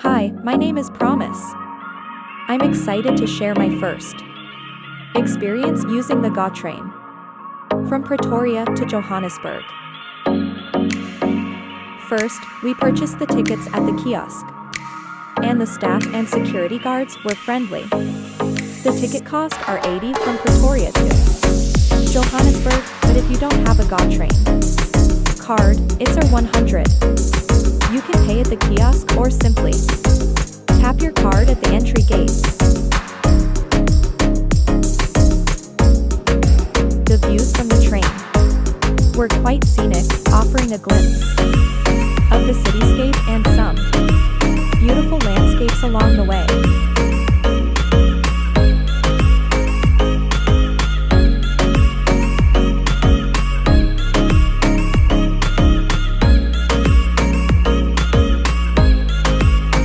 Hi, my name is Promise. I'm excited to share my first experience using the Gautrain from Pretoria to Johannesburg. First, we purchased the tickets at the kiosk, and the staff and security guards were friendly. The ticket costs are 80 from Pretoria to Johannesburg, but if you don't have a Gautrain card, it's a 100. You can pay at the kiosk or simply tap your card at the entry gates. The views from the train were quite scenic, offering a glimpse of the cityscape and some beautiful landscapes along the way.